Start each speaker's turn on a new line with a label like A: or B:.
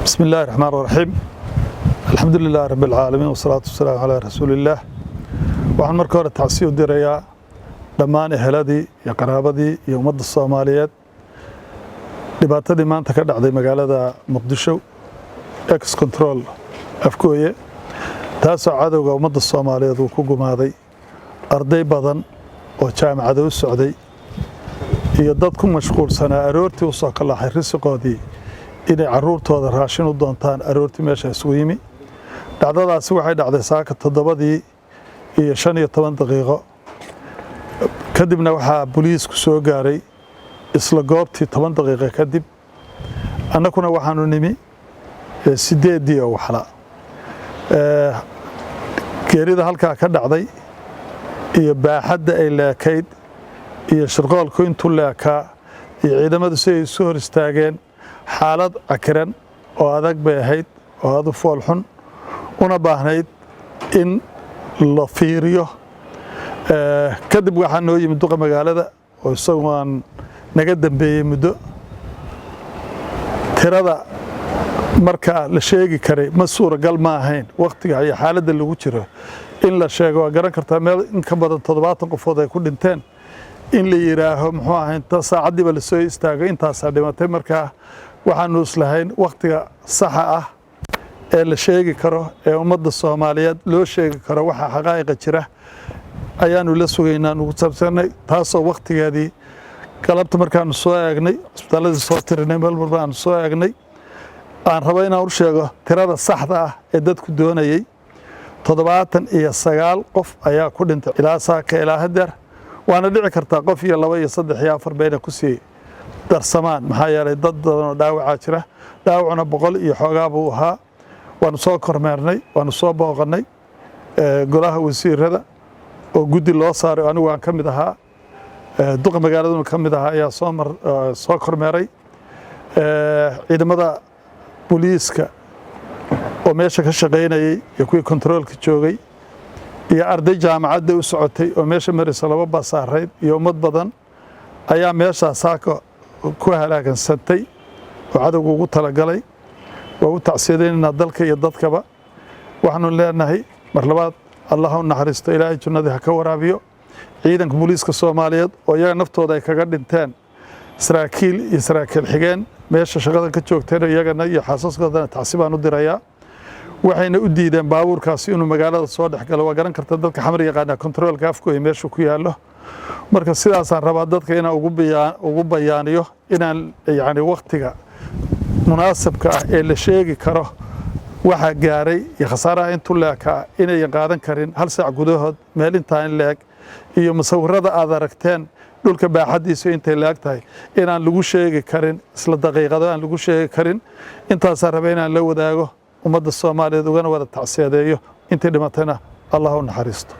A: بسم الله الرحمن الرحيم الحمد لله رب العالمين والصلاة والسلام على رسول الله waxaan marka hore tacsiyo dirayaa dhammaan eheladii iyo qaraabadii iyo ummadda Soomaaliyeed dhibaatadii maanta ka dhacday magaalada Muqdisho ex control afkooye taasoo cadawga ummadda Soomaaliyeed uu ku gumaaday arday badan oo jaamacado u socday iyo dad ku mashquulsanaa aroortii u soo kalaxay risqoodii inay caruurtooda raashin u doontaan aroortii meesha isugu yimi dhacdadaasi waxay dhacday saaka 7 iyo 15 daqiiqo kadibna waxaa booliisku soo gaaray isla goobtii 10 daqiiqo kadib annaguna waxaanu nimi 8 oo waxla geerida halka ka dhacday iyo baaxadda ay leekayd iyo shirqoolku intuu leekaa iyo ciidamadu si ay soo hor istaageen xaalad cakiran oo adag bay ahayd oo aad u fool xun una baahnayd in la fiiriyo kadib waxaa noo yimid duqa magaalada oo isagu aan naga dambeeyey muddo tirada markaa la sheegi karay ma suuragal ma ahayn waqtiga iyo xaaladda lagu jiro in la sheego waa garan kartaa meel in ka badan 70 qofood ay ku dhinteen in la yiraaho muxuu ahayn ta saacadiiba la soo istaagay intaas dhimatay markaa waxaanu islahayn waqtiga saxa ah ee la sheegi karo ee ummadda Soomaaliyeed loo sheegi karo waxa xaqaaqiq jira ayaanu la sugaynaa ugu sabsanay taasoo waqtigeedii galabta markaan soo eegnay isbitaalada soo tirinay meel walba aan soo eegnay aan rabo inaan u sheego tirada saxda ah ee dadku doonayay 79 qof ayaa ku dhintay ilaa saaka ilaa hadeer waana dhici kartaa qof iyo 2 iyo 3 iyo 4 bayna ku sii darsamaan maxaa yeelay dad badan oo dhaawac jira dhaawacna 100 iyo xoogaa buu ahaa waanu soo kormeernay waanu soo booqanay golaha wasiirada oo guddi loo saaray anigu aan kamid ahaa duqa magaaladuna kamid ahaa ayaa soo kormeeray ciidamada booliiska oo meesha ka shaqeynayay iyo kuwii controlka joogay iyo arday jaamacadda u socotay oo meesha maraysa 2 basaareed iyo ummad badan ayaa meesha saaka ku halaagsantay oo cadawgu ugu talagalay waa u tacsiyadeynaa dalka iyo dadkaba waxaanu leenahay mar labaad Allah u naxariisto ilaahay jannada ha ka waraabiyo ciidanka booliiska Soomaaliyeed oo iyaga naftooda ay kaga dhinteen saraakiil iyo saraakiil xigeen meesha shaqada ka joogteen iyagana iyo xaasaskooda tacsiibaan u dirayaa waxayna u diideen baabuurkaasi inuu magaalada soo dhex galo waa garan karta dadka xamar yaqaana controlka afkooda meesha ku yaalo marka sidaas aan rabaa dadka inaan ugu bayaaniyo inaan yaani waqtiga munaasabka ah ee la sheegi karo waxa gaaray iyo khasaaraha intuu leekaa inay qaadan karin hal saac gudahood meel intaan leeg iyo musawirada aad aragteen dhulka baaxadiisa intay leeg tahay inaan lagu sheegi karin isla daqiiqado aan lagu sheegi karin intaas rabay inaan la wadaago ummadda Soomaaliyeed ugana wada tacsiyadeeyo intii dhimatayna Allah u naxariisto